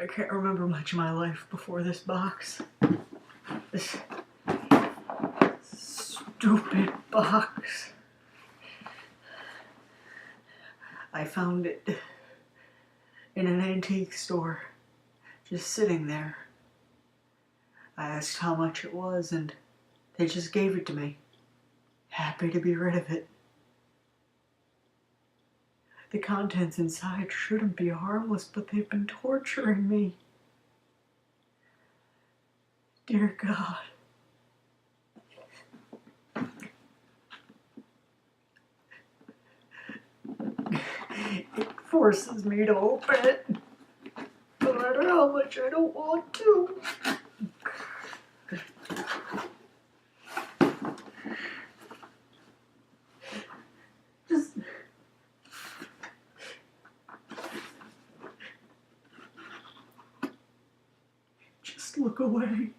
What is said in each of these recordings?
I can't remember much of my life before this box. This stupid box. I found it in an antique store, just sitting there. I asked how much it was, and they just gave it to me, happy to be rid of it. The contents inside shouldn't be harmless, but they've been torturing me. Dear God. It forces me to open it, no matter how much I don't want to. Just look away.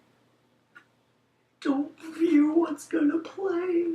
Don't view what's gonna play.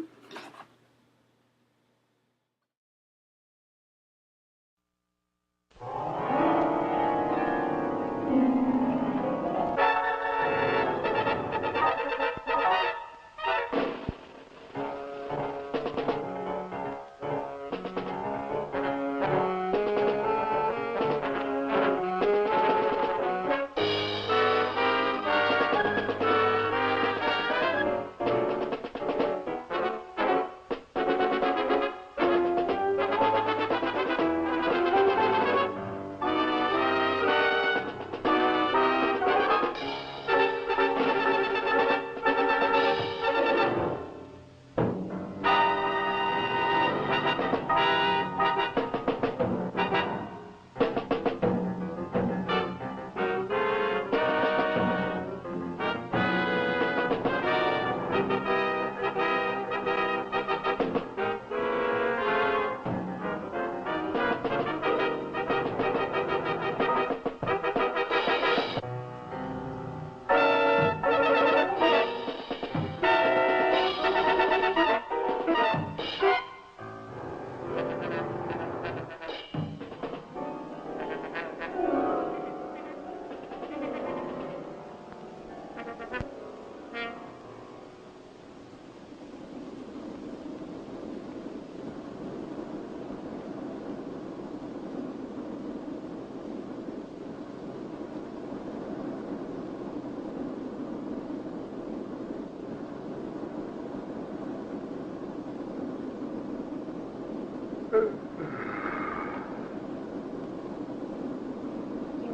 You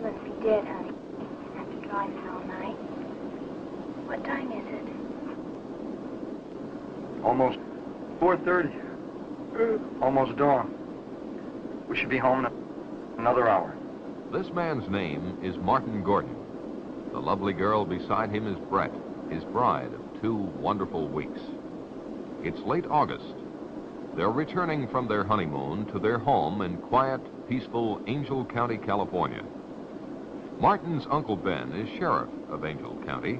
must be dead, honey. After driving all night. What time is it? Almost 4:30. Almost dawn. We should be home in another hour. This man's name is Martin Gordon. The lovely girl beside him is Brett, his bride of 2 wonderful weeks. It's late August. They're returning from their honeymoon to their home in quiet, peaceful Angel County, California. Martin's Uncle Ben is sheriff of Angel County,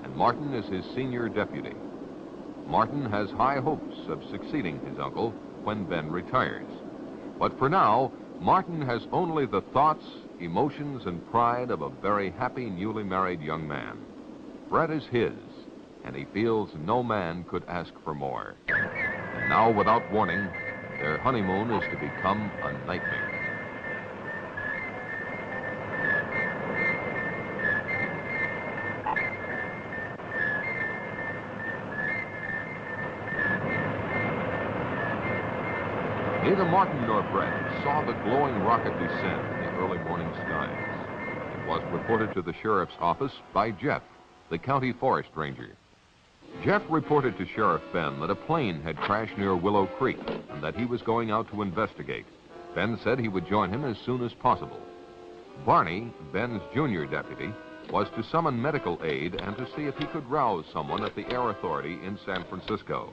and Martin is his senior deputy. Martin has high hopes of succeeding his uncle when Ben retires. But for now, Martin has only the thoughts, emotions, and pride of a very happy newly married young man. Brett is his, and he feels no man could ask for more. And now, without warning, their honeymoon is to become a nightmare. Neither Martin nor Brett saw the glowing rocket descend in the early morning skies. It was reported to the sheriff's office by Jeff, the county forest ranger. Jeff reported to Sheriff Ben that a plane had crashed near Willow Creek and that he was going out to investigate. Ben said he would join him as soon as possible. Barney, Ben's junior deputy, was to summon medical aid and to see if he could rouse someone at the Air Authority in San Francisco.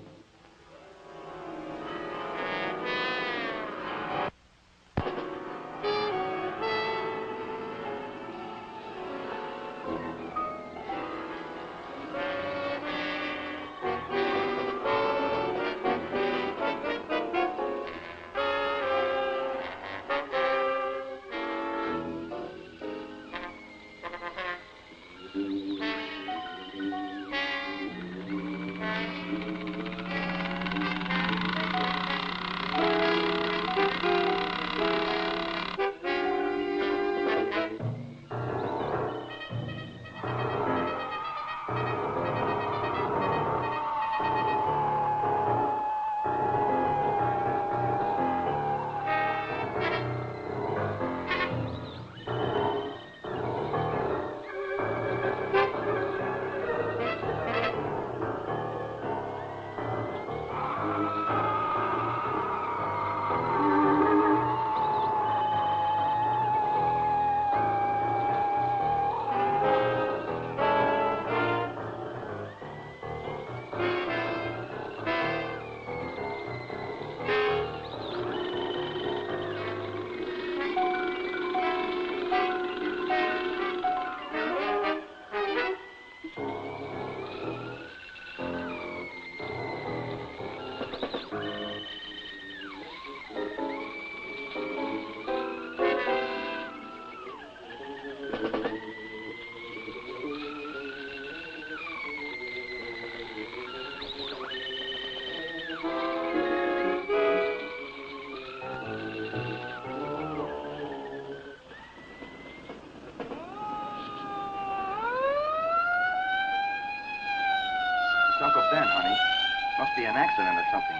an accident or something.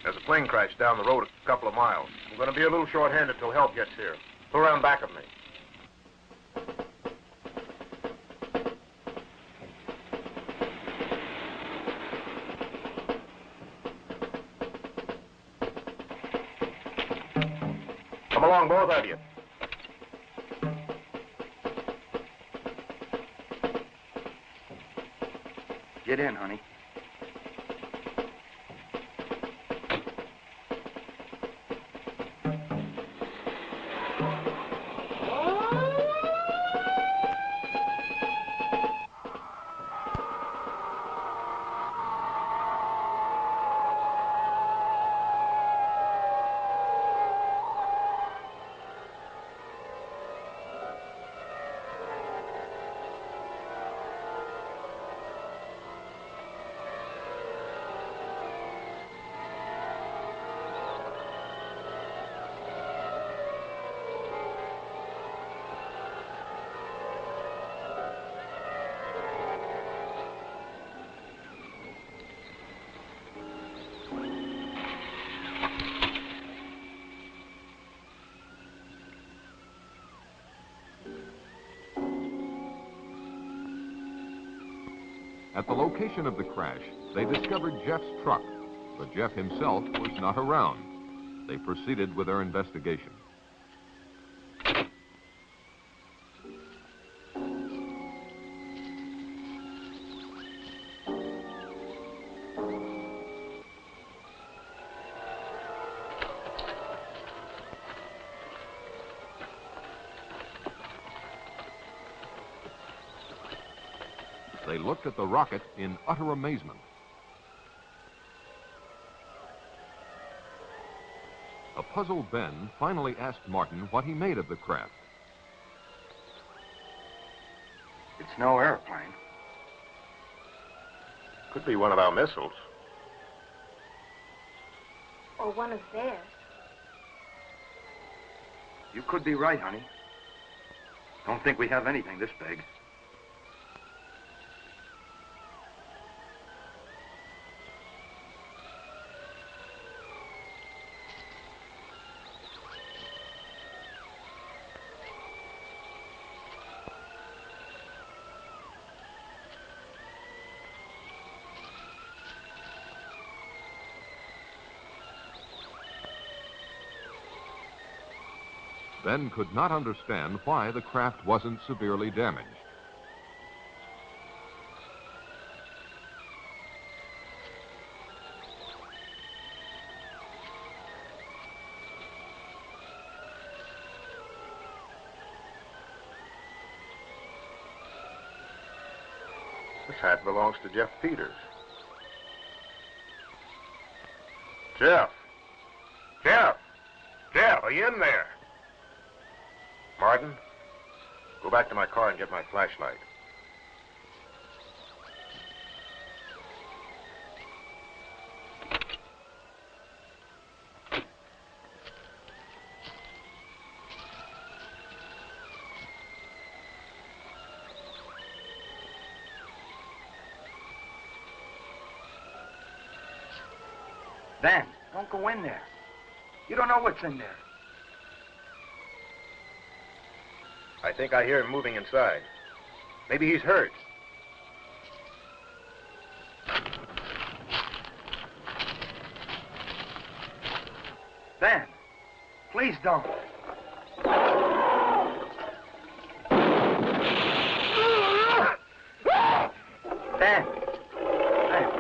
There's a plane crash down the road a couple of miles. I'm going to be a little short-handed till help gets here. Pull around back of me. Come along, both of you. Get in, honey. At the location of the crash, they discovered Jeff's truck, but Jeff himself was not around. They proceeded with their investigation. They looked at the rocket in utter amazement. A puzzled Ben finally asked Martin what he made of the craft. It's no airplane. Could be one of our missiles. Or one of theirs. You could be right, honey. Don't think we have anything this big. Ben could not understand why the craft wasn't severely damaged. This hat belongs to Jeff Peters. Jeff! Jeff! Jeff, are you in there? Martin, go back to my car and get my flashlight. Ben, don't go in there. You don't know what's in there. I think I hear him moving inside. Maybe he's hurt. Ben, please don't. Ben. Ben.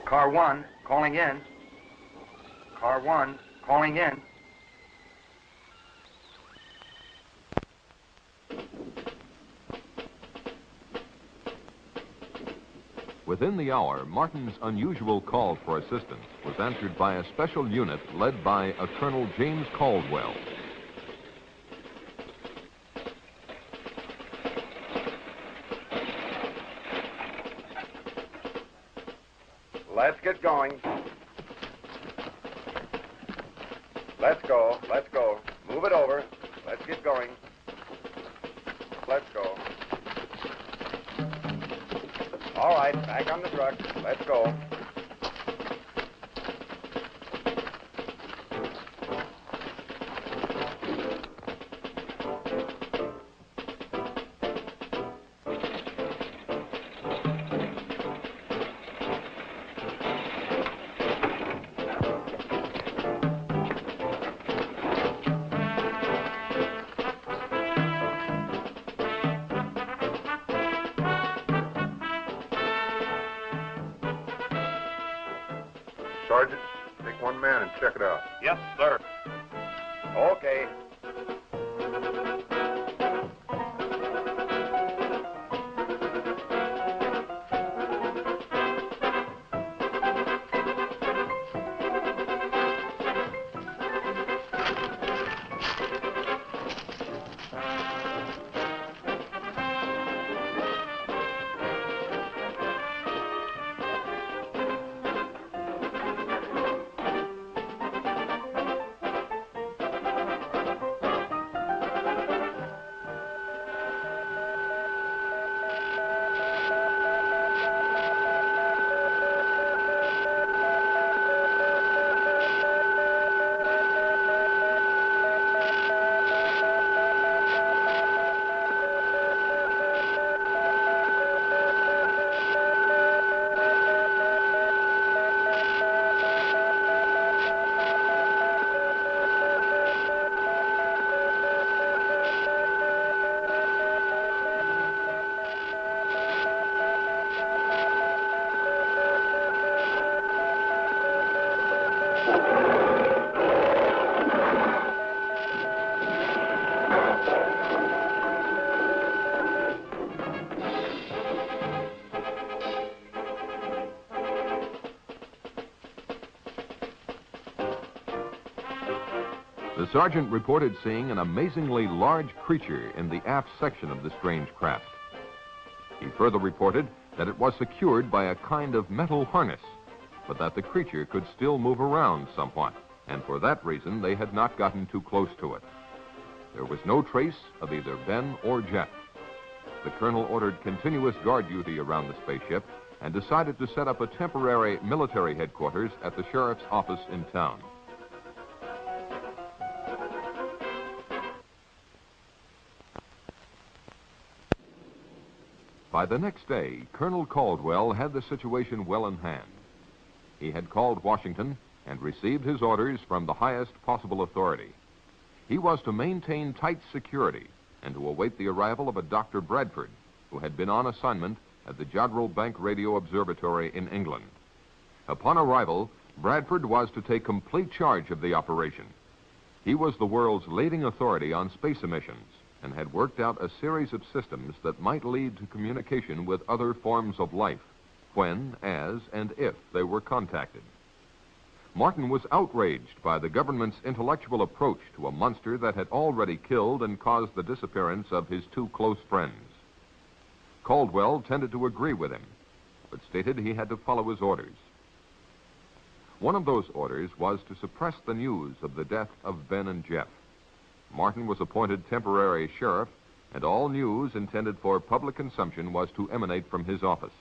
Car 1, calling in. Car 1, calling in. Within the hour, Martin's unusual call for assistance was answered by a special unit led by a Colonel James Caldwell. Let's get going. Let's go. Let's go. Move it over. Let's get going. Let's go. All right, back on the truck. Let's go. Sergeant, take one man and check it out. Yes, sir. Okay. The sergeant reported seeing an amazingly large creature in the aft section of the strange craft. He further reported that it was secured by a kind of metal harness, but that the creature could still move around somewhat, and for that reason they had not gotten too close to it. There was no trace of either Ben or Jeff. The colonel ordered continuous guard duty around the spaceship and decided to set up a temporary military headquarters at the sheriff's office in town. By the next day, Colonel Caldwell had the situation well in hand. He had called Washington and received his orders from the highest possible authority. He was to maintain tight security and to await the arrival of a Dr. Bradford, who had been on assignment at the Jodrell Bank Radio Observatory in England. Upon arrival, Bradford was to take complete charge of the operation. He was the world's leading authority on space emissions and had worked out a series of systems that might lead to communication with other forms of life, when, as, and if they were contacted. Martin was outraged by the government's intellectual approach to a monster that had already killed and caused the disappearance of his two close friends. Caldwell tended to agree with him, but stated he had to follow his orders. One of those orders was to suppress the news of the death of Ben and Jeff. Martin was appointed temporary sheriff, and all news intended for public consumption was to emanate from his office.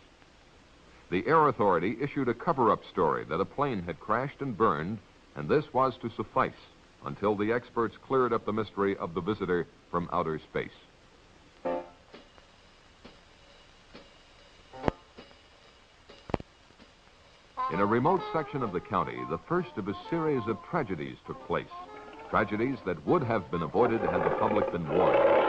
The Air Authority issued a cover-up story that a plane had crashed and burned, and this was to suffice until the experts cleared up the mystery of the visitor from outer space. In a remote section of the county, the first of a series of tragedies took place. Tragedies that would have been avoided had the public been warned.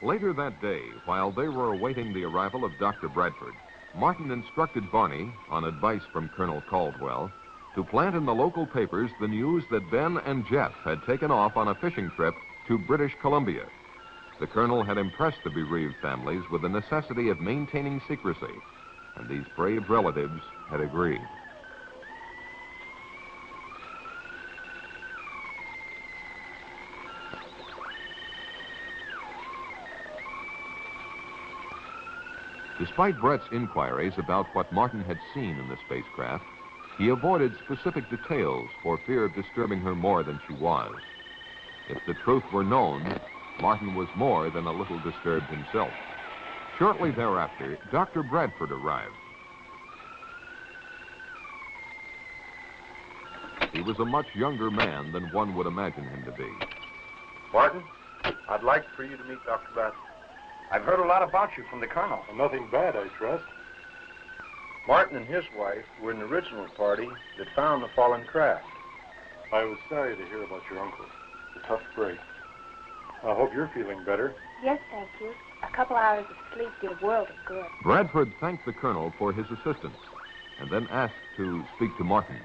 Later that day, while they were awaiting the arrival of Dr. Bradford, Martin instructed Barney, on advice from Colonel Caldwell, to plant in the local papers the news that Ben and Jeff had taken off on a fishing trip to British Columbia. The colonel had impressed the bereaved families with the necessity of maintaining secrecy, and these brave relatives had agreed. Despite Brett's inquiries about what Martin had seen in the spacecraft, he avoided specific details for fear of disturbing her more than she was. If the truth were known, Martin was more than a little disturbed himself. Shortly thereafter, Dr. Bradford arrived. He was a much younger man than one would imagine him to be. Martin, I'd like for you to meet Dr. Bradford. I've heard a lot about you from the colonel. Well, nothing bad, I trust. Martin and his wife were in the original party that found the fallen craft. I was sorry to hear about your uncle. It's a tough break. I hope you're feeling better. Yes, thank you. A couple hours of sleep did a world of good. Bradford thanked the colonel for his assistance and then asked to speak to Martin.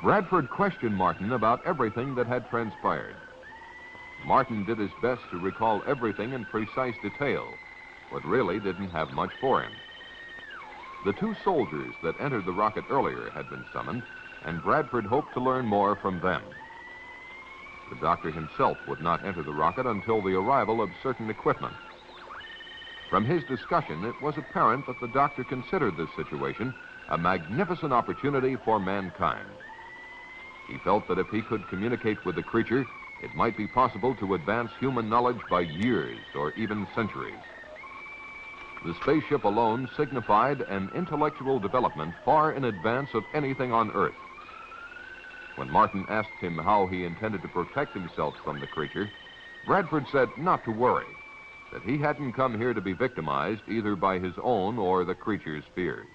Bradford questioned Martin about everything that had transpired. Martin did his best to recall everything in precise detail, but really didn't have much for him. The two soldiers that entered the rocket earlier had been summoned, and Bradford hoped to learn more from them. The doctor himself would not enter the rocket until the arrival of certain equipment. From his discussion, it was apparent that the doctor considered this situation a magnificent opportunity for mankind. He felt that if he could communicate with the creature, it might be possible to advance human knowledge by years or even centuries. The spaceship alone signified an intellectual development far in advance of anything on Earth. When Martin asked him how he intended to protect himself from the creature, Bradford said not to worry, that he hadn't come here to be victimized either by his own or the creature's fears.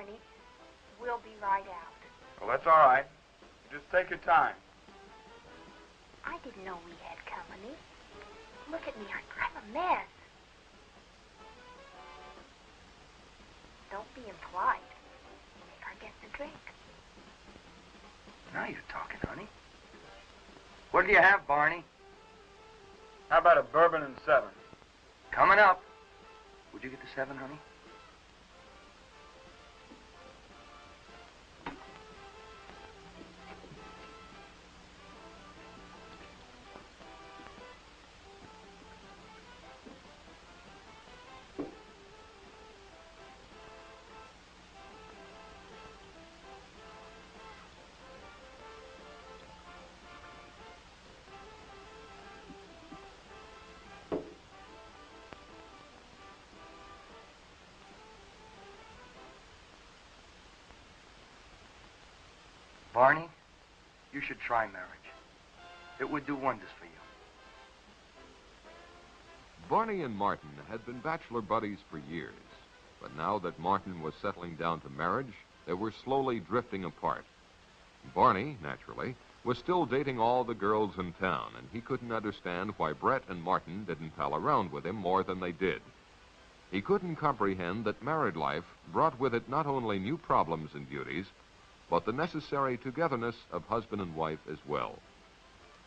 Barney. We'll be right out. Well, that's all right. Just take your time. I didn't know we had company. Look at me, I'm a mess. Don't be impolite. You may forget the drink. Now you're talking, honey. What do you have, Barney? How about a bourbon and 7? Coming up. Would you get the 7, honey? Barney, you should try marriage. It would do wonders for you. Barney and Martin had been bachelor buddies for years, but now that Martin was settling down to marriage, they were slowly drifting apart. Barney, naturally, was still dating all the girls in town, and he couldn't understand why Brett and Martin didn't pal around with him more than they did. He couldn't comprehend that married life brought with it not only new problems and duties, but the necessary togetherness of husband and wife as well.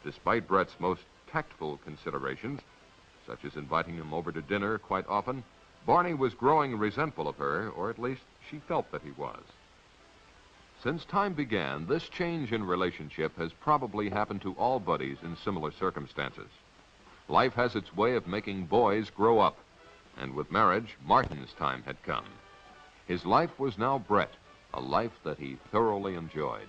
Despite Brett's most tactful considerations, such as inviting him over to dinner quite often, Barney was growing resentful of her, or at least she felt that he was. Since time began, this change in relationship has probably happened to all buddies in similar circumstances. Life has its way of making boys grow up, and with marriage, Martin's time had come. His life was now Brett, a life that he thoroughly enjoyed.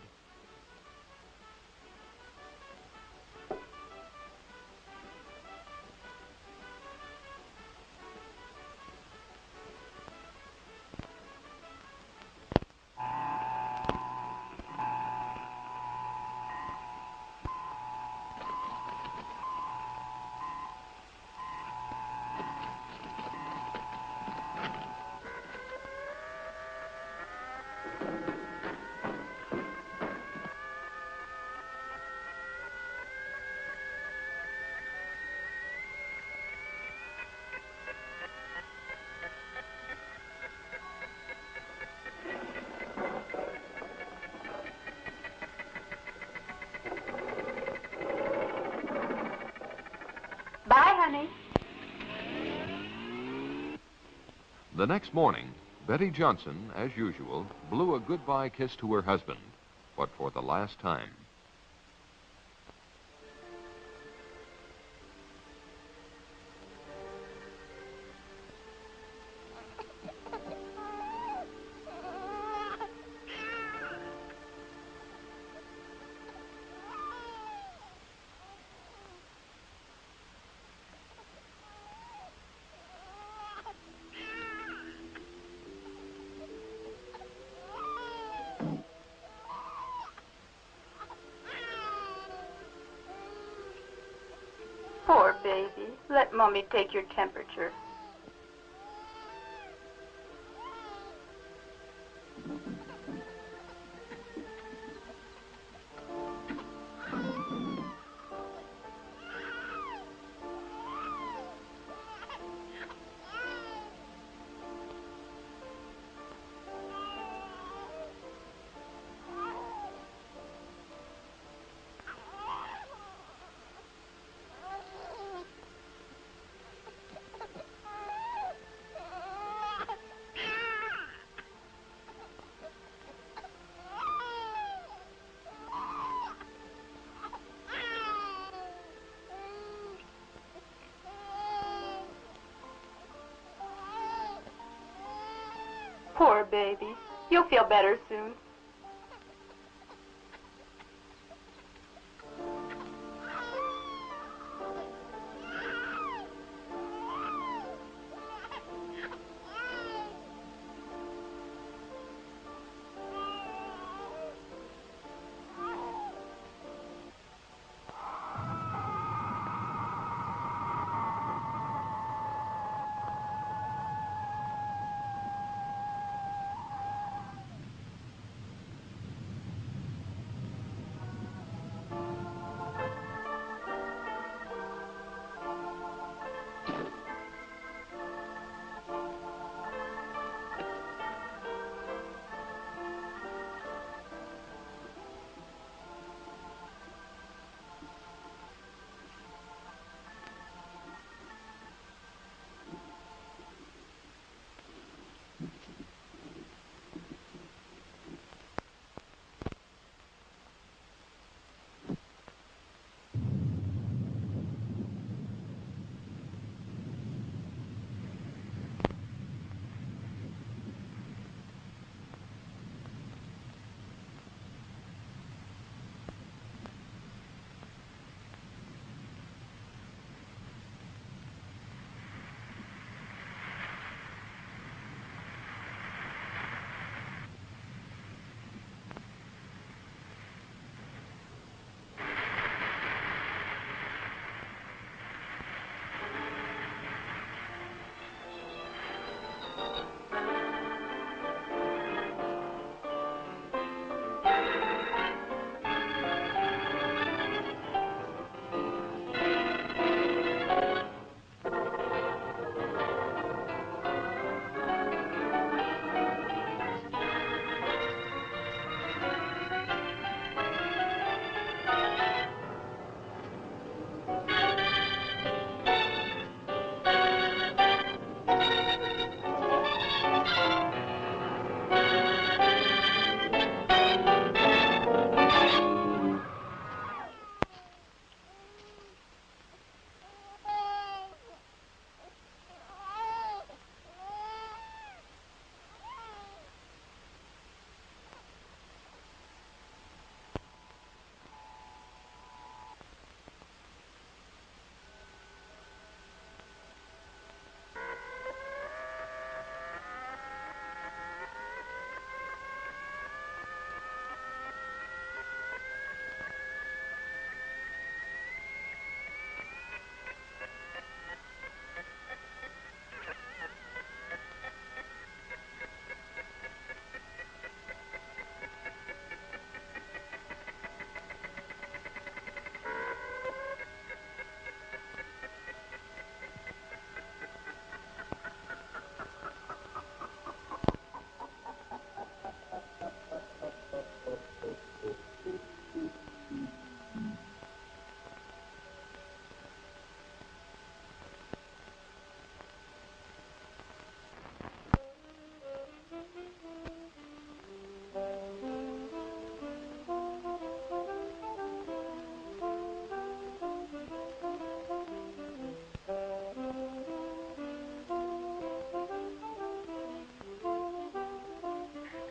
Bye, honey. The next morning, Betty Johnson, as usual, blew a goodbye kiss to her husband, but for the last time. Poor baby. Let Mommy take your temperature. Poor baby. You'll feel better soon.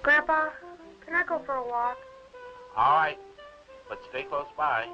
Grandpa, can I go for a walk? All right, but stay close by.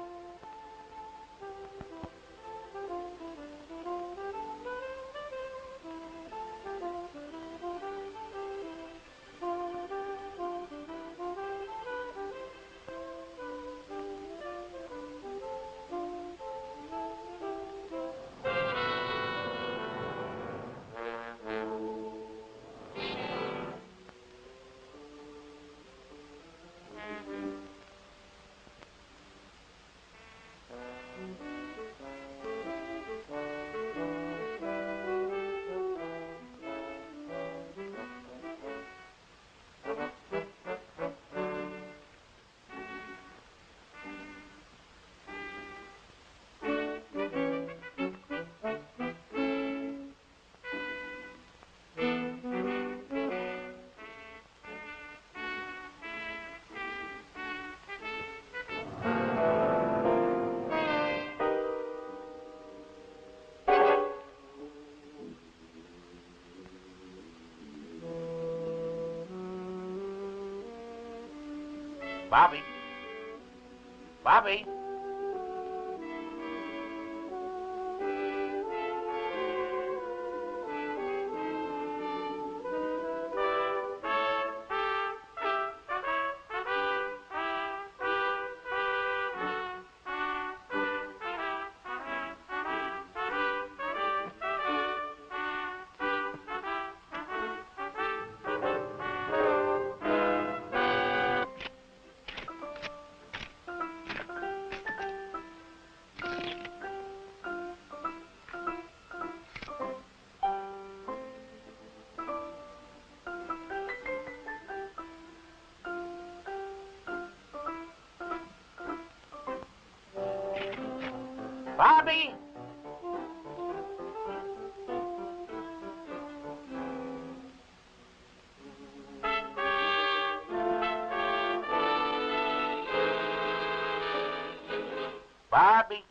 Bobby. Bobby. Bobby! Bobby!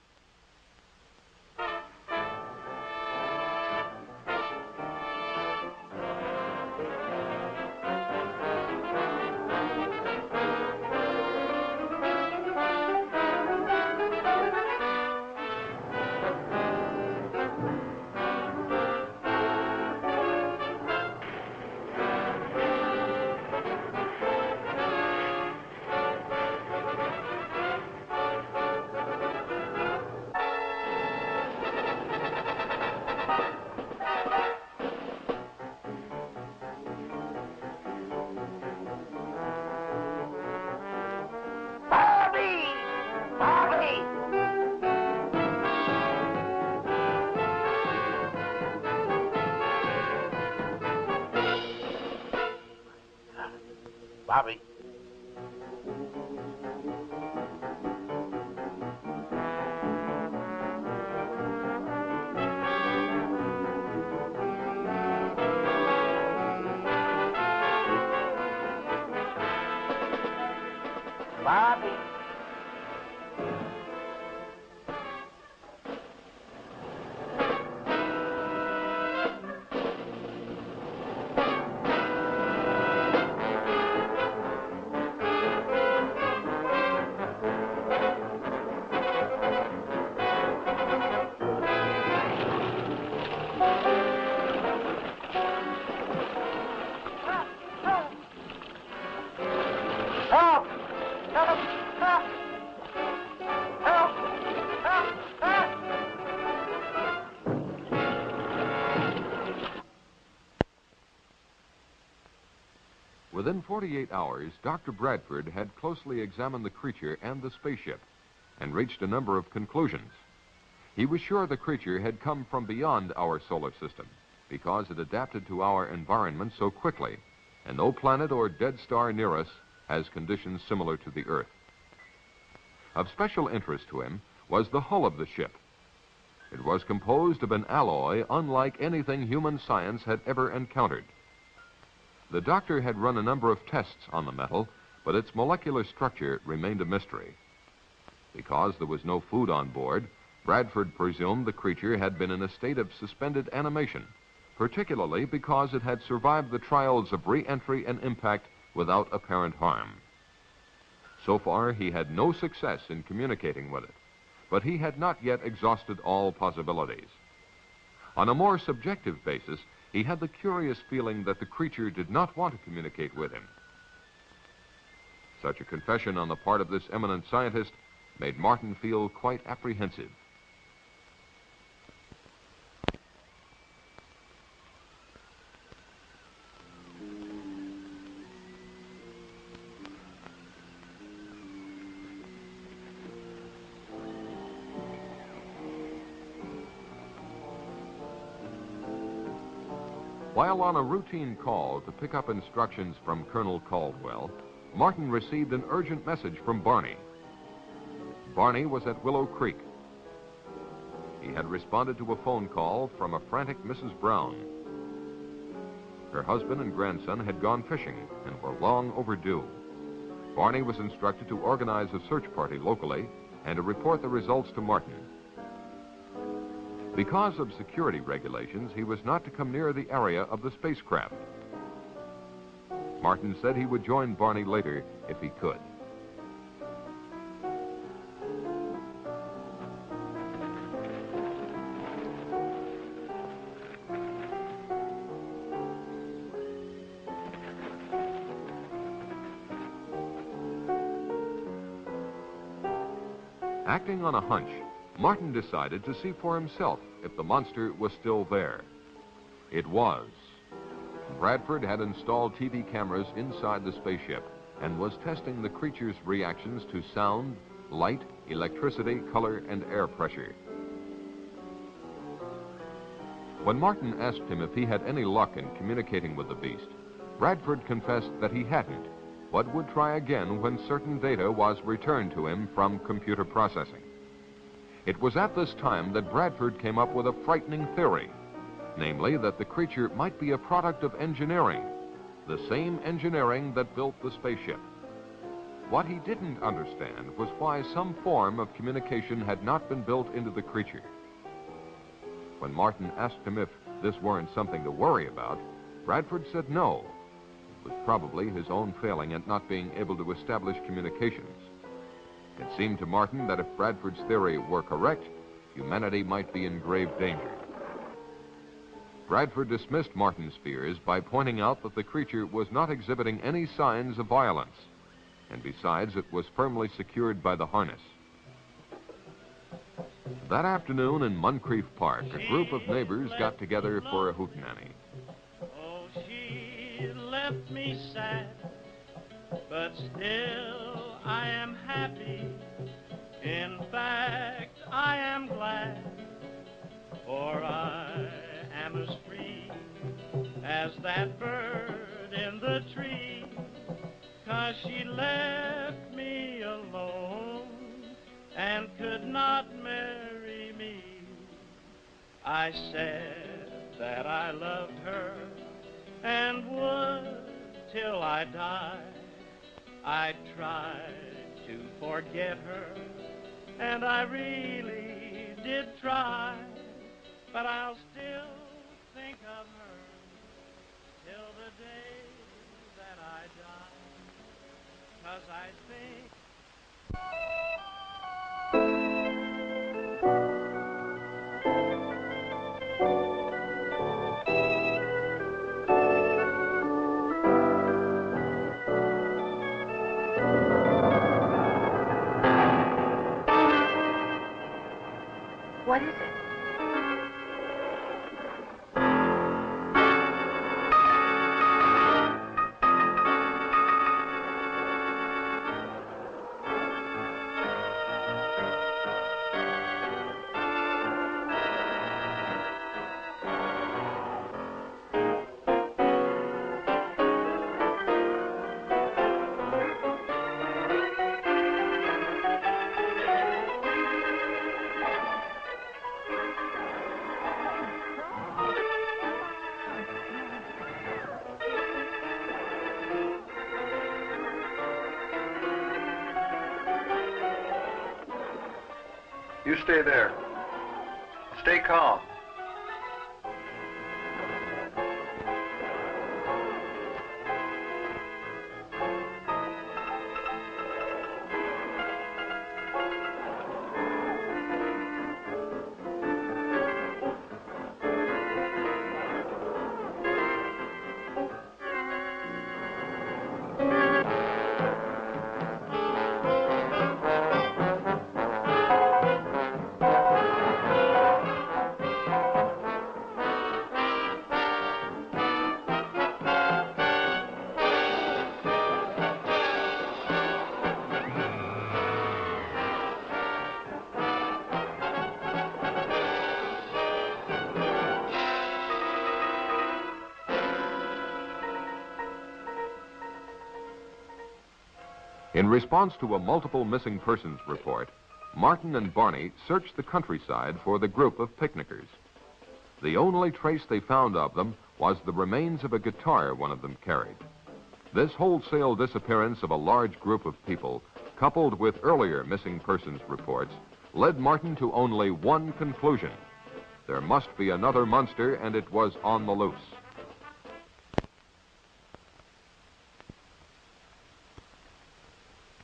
Bobby. Bobby. Help! Help! Help! Help! Help! Help! Within 48 hours, Dr. Bradford had closely examined the creature and the spaceship and reached a number of conclusions. He was sure the creature had come from beyond our solar system because it adapted to our environment so quickly, and no planet or dead star near us has conditions similar to the Earth. Of special interest to him was the hull of the ship. It was composed of an alloy unlike anything human science had ever encountered. The doctor had run a number of tests on the metal, but its molecular structure remained a mystery. Because there was no food on board, Bradford presumed the creature had been in a state of suspended animation, particularly because it had survived the trials of re-entry and impact without apparent harm. So far, he had no success in communicating with it, but he had not yet exhausted all possibilities. On a more subjective basis, he had the curious feeling that the creature did not want to communicate with him. Such a confession on the part of this eminent scientist made Martin feel quite apprehensive. While on a routine call to pick up instructions from Colonel Caldwell, Martin received an urgent message from Barney. Barney was at Willow Creek. He had responded to a phone call from a frantic Mrs. Brown. Her husband and grandson had gone fishing and were long overdue. Barney was instructed to organize a search party locally and to report the results to Martin. Because of security regulations, he was not to come near the area of the spacecraft. Martin said he would join Barney later if he could. Acting on a hunch, Martin decided to see for himself if the monster was still there. It was. Bradford had installed TV cameras inside the spaceship and was testing the creature's reactions to sound, light, electricity, color, and air pressure. When Martin asked him if he had any luck in communicating with the beast, Bradford confessed that he hadn't, but would try again when certain data was returned to him from computer processing. It was at this time that Bradford came up with a frightening theory, namely that the creature might be a product of engineering, the same engineering that built the spaceship. What he didn't understand was why some form of communication had not been built into the creature. When Martin asked him if this weren't something to worry about, Bradford said no. It was probably his own failing at not being able to establish communications. It seemed to Martin that if Bradford's theory were correct, humanity might be in grave danger. Bradford dismissed Martin's fears by pointing out that the creature was not exhibiting any signs of violence, and besides, it was firmly secured by the harness. That afternoon in Moncrief Park, a group of neighbors got together for a hootenanny. Oh, she left me sad, but still I am happy. In fact, I am glad, for I am as free as that bird in the tree, 'cause she left me alone and could not marry me. I said that I loved her and would till I died. I tried to forget her, and I really did try, but I'll still think of her till the day that I die, 'cause I think What is it? You stay there. Stay calm. In response to a multiple missing persons report, Martin and Barney searched the countryside for the group of picnickers. The only trace they found of them was the remains of a guitar one of them carried. This wholesale disappearance of a large group of people, coupled with earlier missing persons reports, led Martin to only one conclusion. There must be another monster, and it was on the loose.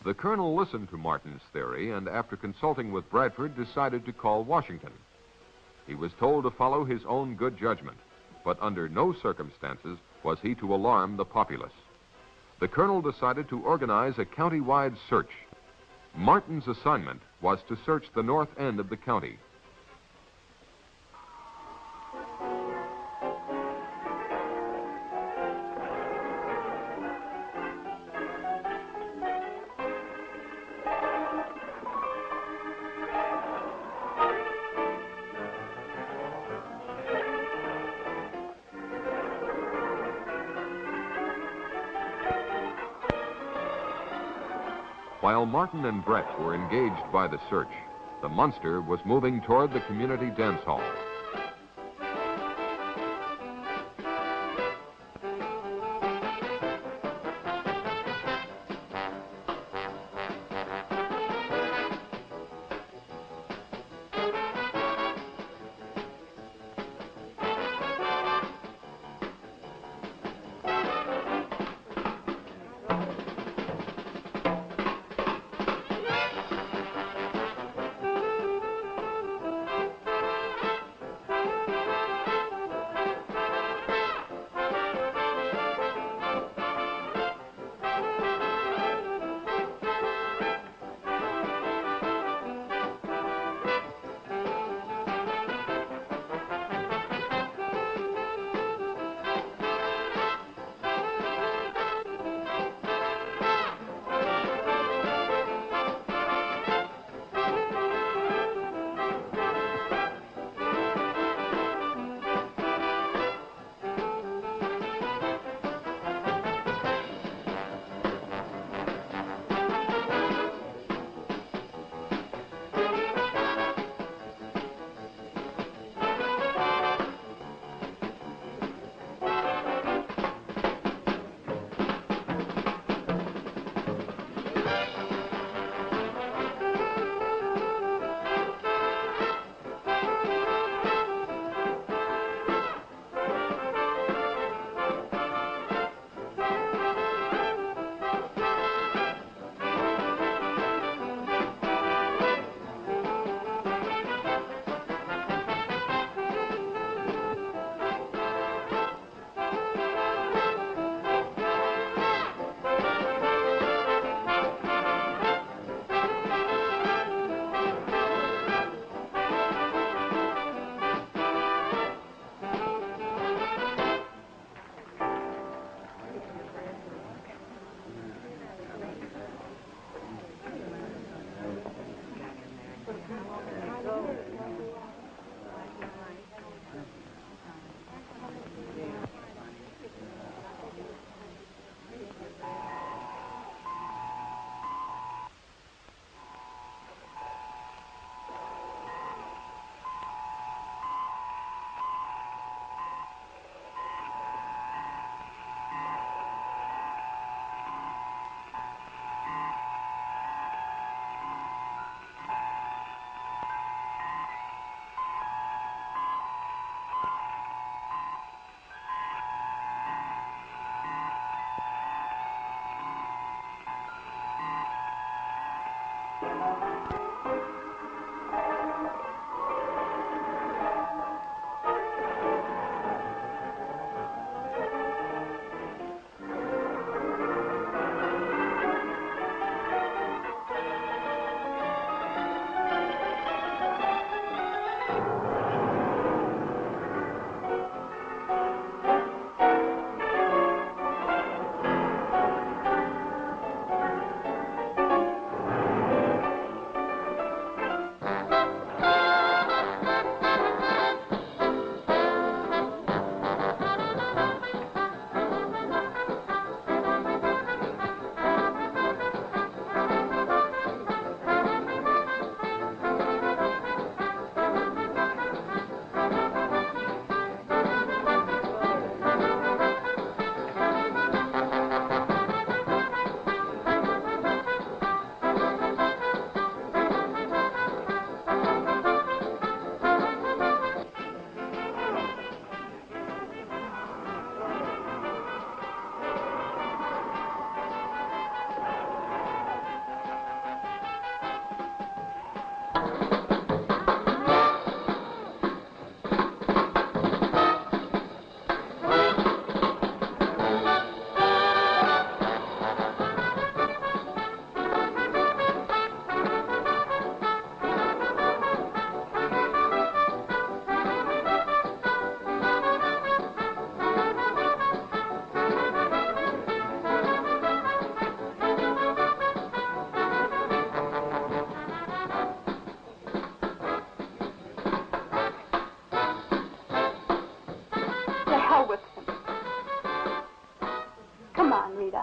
The colonel listened to Martin's theory, and after consulting with Bradford, decided to call Washington. He was told to follow his own good judgment, but under no circumstances was he to alarm the populace. The colonel decided to organize a county-wide search. Martin's assignment was to search the north end of the county. While Martin and Brett were engaged by the search, the monster was moving toward the community dance hall.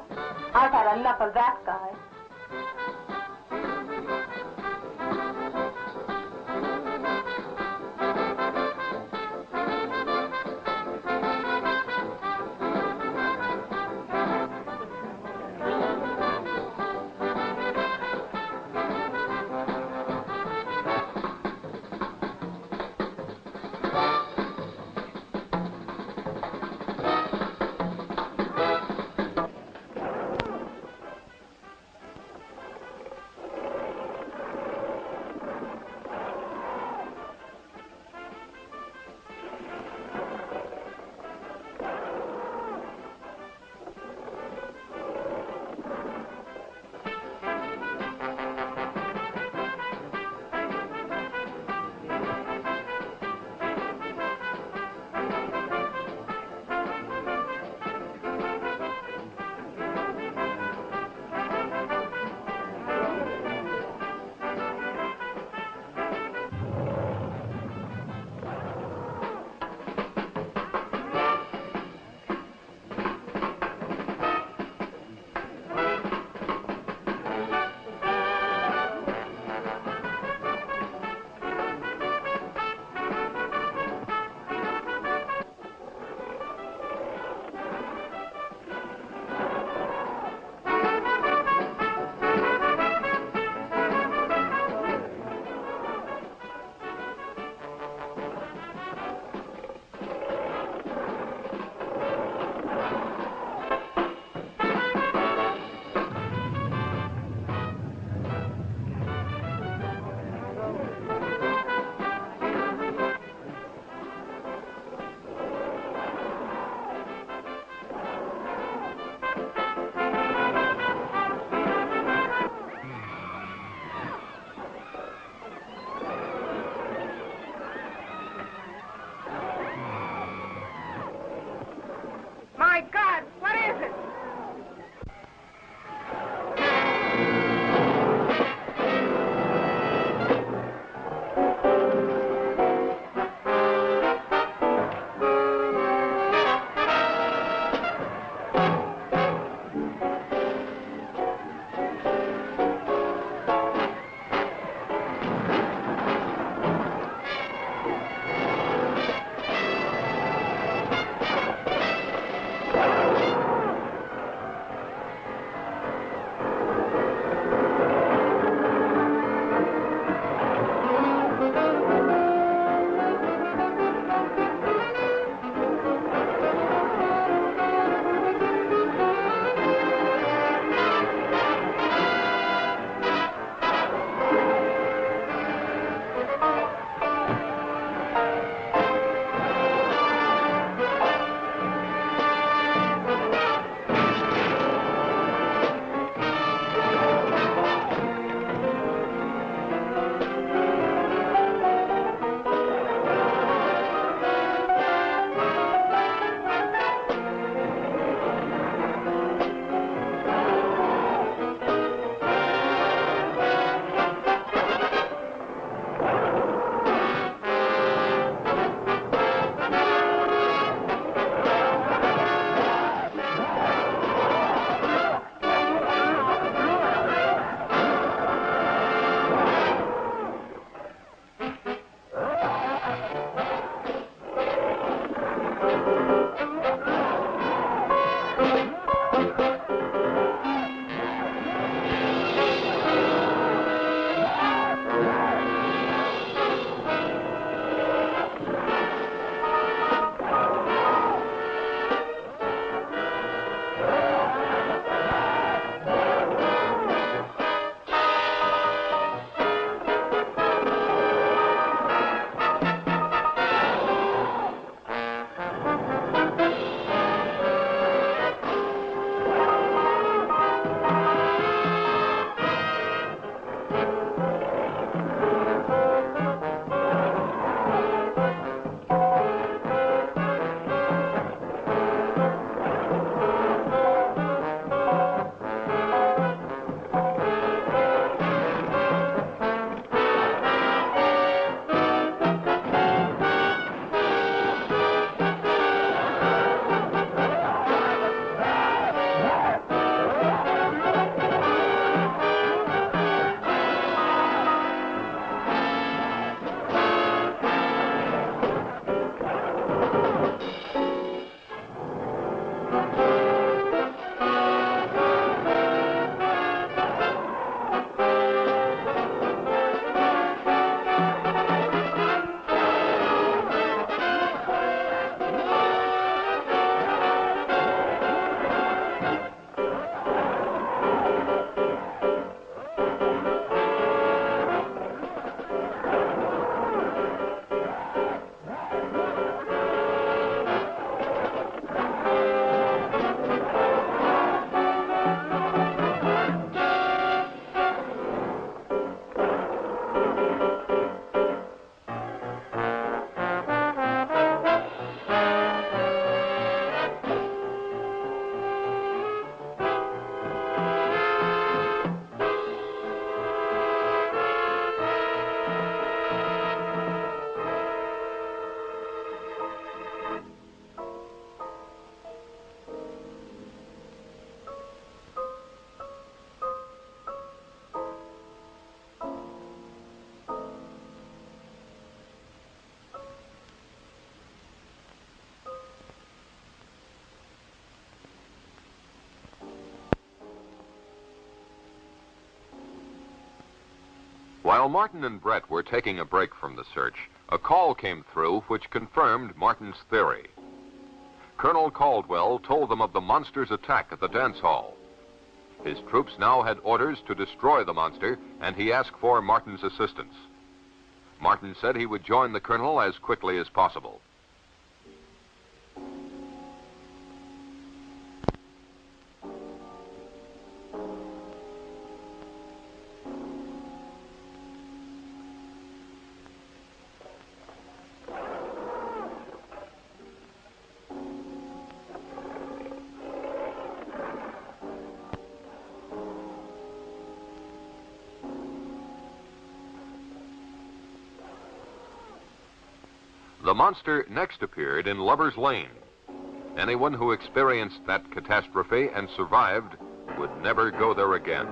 Vega. I've had enough of that guy. While Martin and Brett were taking a break from the search, a call came through which confirmed Martin's theory. Colonel Caldwell told them of the monster's attack at the dance hall. His troops now had orders to destroy the monster, and he asked for Martin's assistance. Martin said he would join the colonel as quickly as possible. The monster next appeared in Lover's Lane. Anyone who experienced that catastrophe and survived would never go there again.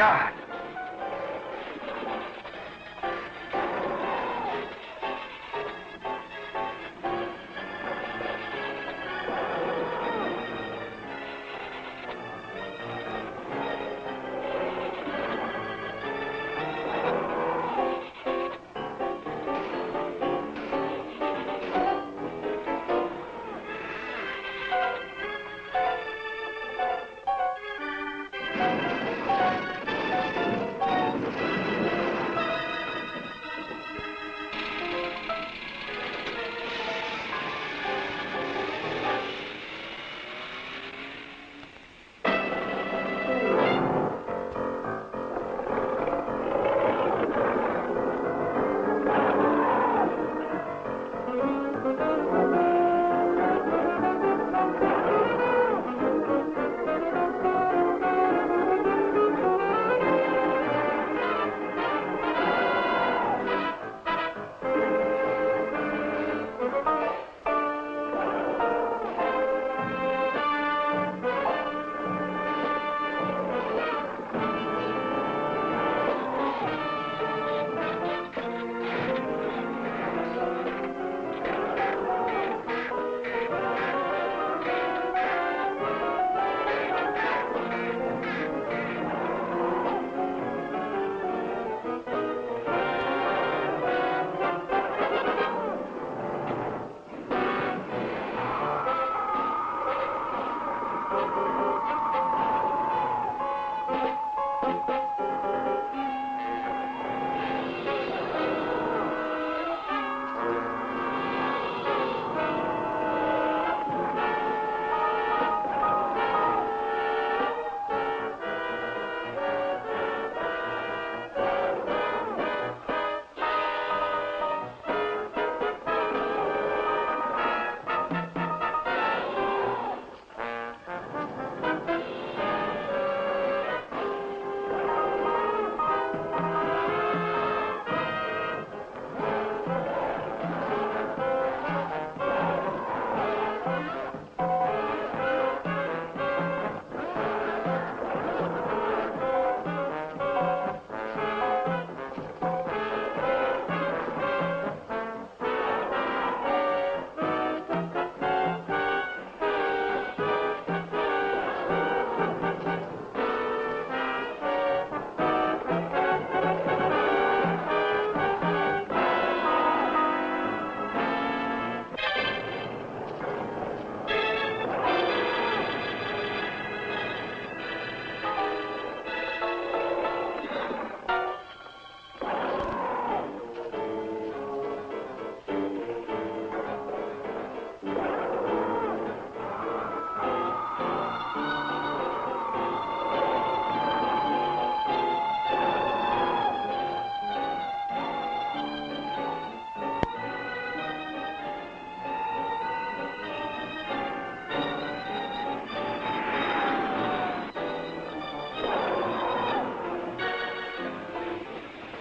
God!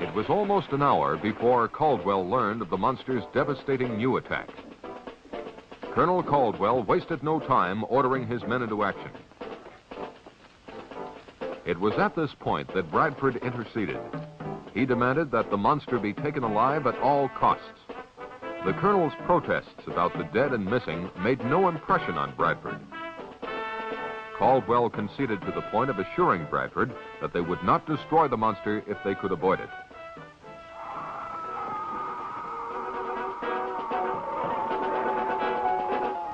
It was almost an hour before Caldwell learned of the monster's devastating new attack. Colonel Caldwell wasted no time ordering his men into action. It was at this point that Bradford interceded. He demanded that the monster be taken alive at all costs. The colonel's protests about the dead and missing made no impression on Bradford. Caldwell conceded to the point of assuring Bradford that they would not destroy the monster if they could avoid it.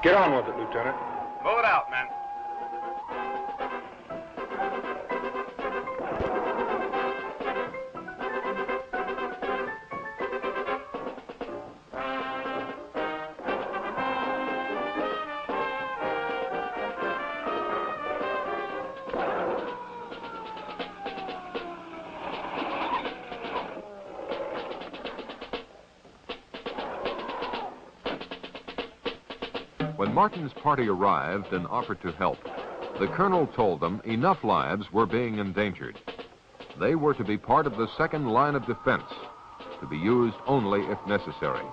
Get on with it, Lieutenant. Move it out, men. When Martin's party arrived and offered to help, the colonel told them enough lives were being endangered. They were to be part of the second line of defense, to be used only if necessary.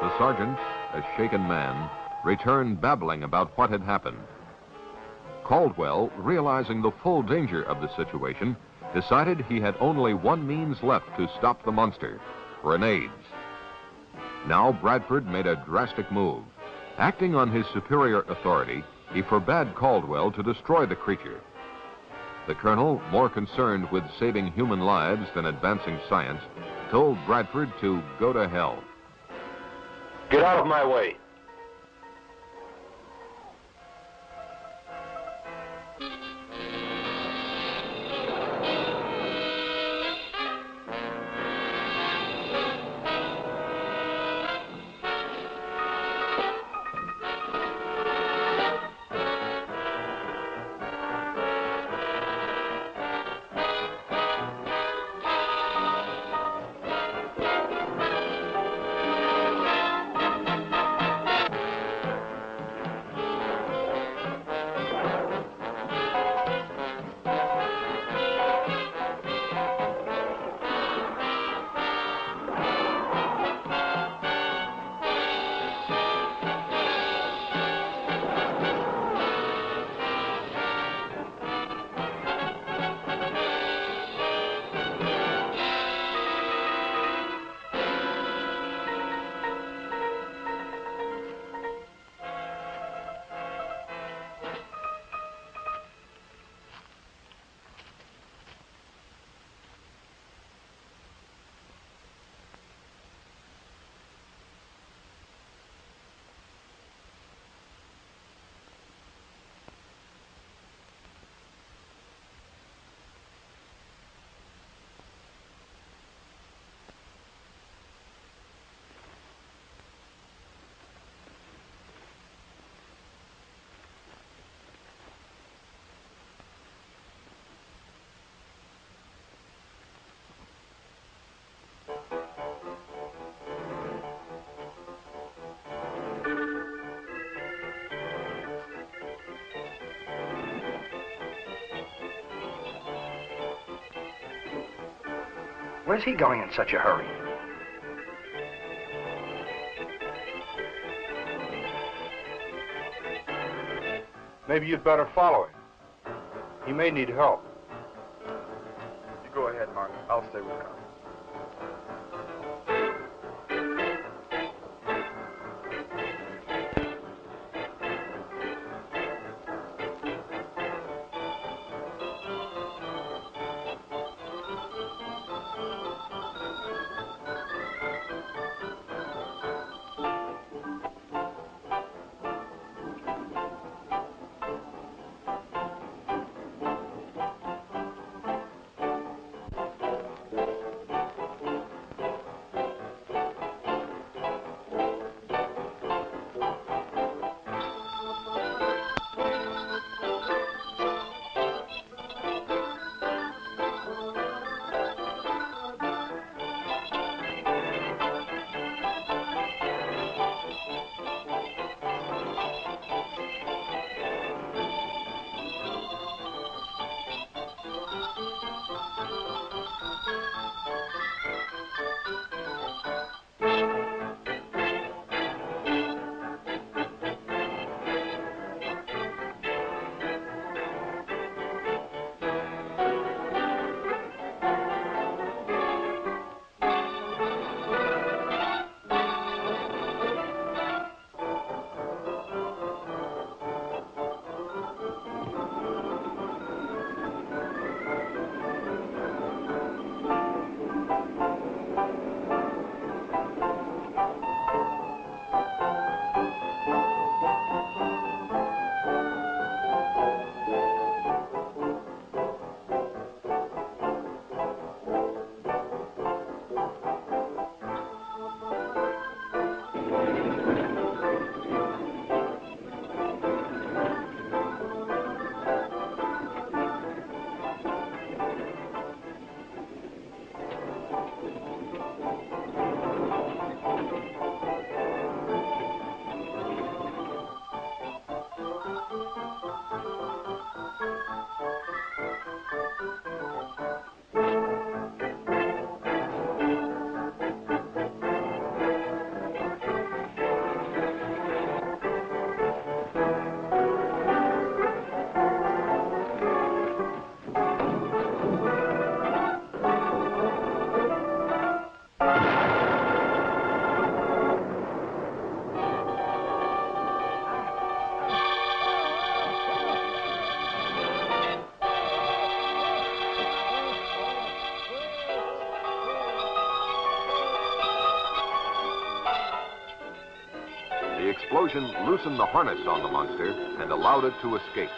The sergeant, a shaken man, returned babbling about what had happened. Caldwell, realizing the full danger of the situation, decided he had only one means left to stop the monster: grenades. Now Bradford made a drastic move. Acting on his superior authority, he forbade Caldwell to destroy the creature. The colonel, more concerned with saving human lives than advancing science, told Bradford to go to hell. Get out of my way. Where's he going in such a hurry? Maybe you'd better follow him. He may need help. You go ahead, Martin. I'll stay with Connie. The explosion loosened the harness on the monster and allowed it to escape.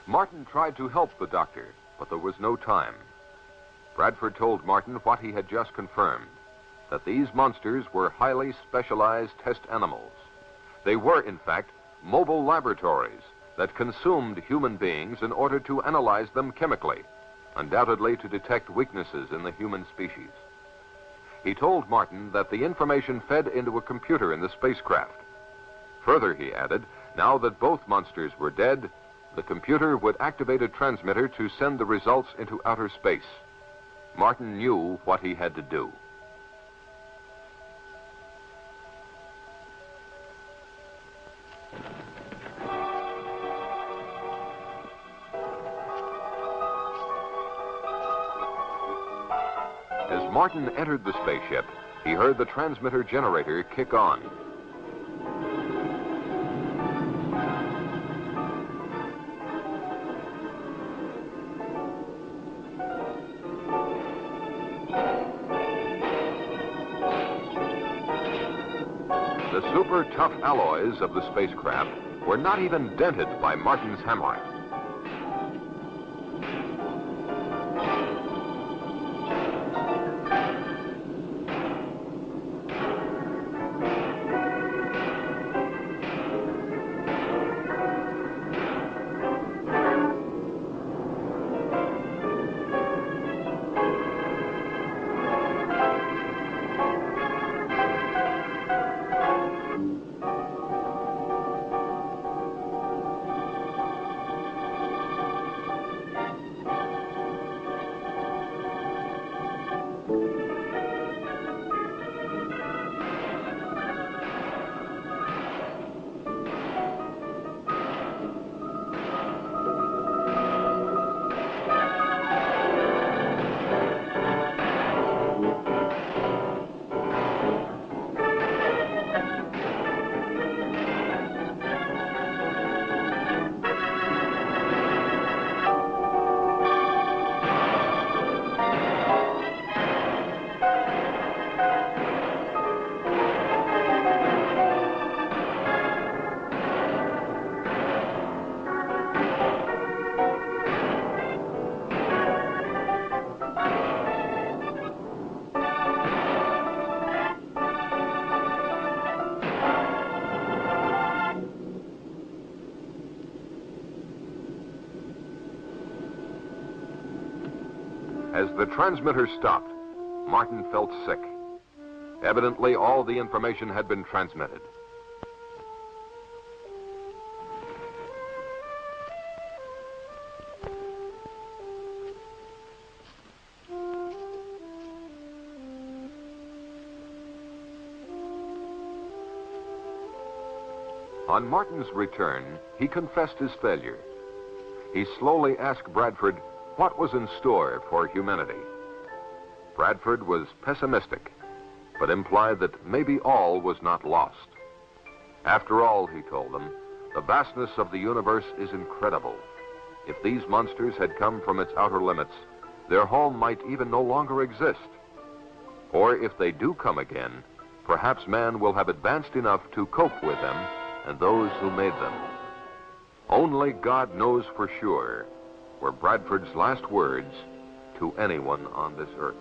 Martin tried to help the doctor, but there was no time. Bradford told Martin what he had just confirmed, that these monsters were highly specialized test animals. They were, in fact, mobile laboratories that consumed human beings in order to analyze them chemically, undoubtedly to detect weaknesses in the human species. He told Martin that the information fed into a computer in the spacecraft. Further, he added, now that both monsters were dead, the computer would activate a transmitter to send the results into outer space. Martin knew what he had to do. As Martin entered the spaceship, he heard the transmitter generator kick on. The super tough alloys of the spacecraft were not even dented by Martin's hammering. As the transmitter stopped, Martin felt sick. Evidently, all the information had been transmitted. On Martin's return, he confessed his failure. He slowly asked Bradford what was in store for humanity. Bradford was pessimistic, but implied that maybe all was not lost. After all, he told them, the vastness of the universe is incredible. If these monsters had come from its outer limits, their home might even no longer exist. Or if they do come again, perhaps man will have advanced enough to cope with them and those who made them. Only God knows for sure, were Bradford's last words to anyone on this earth.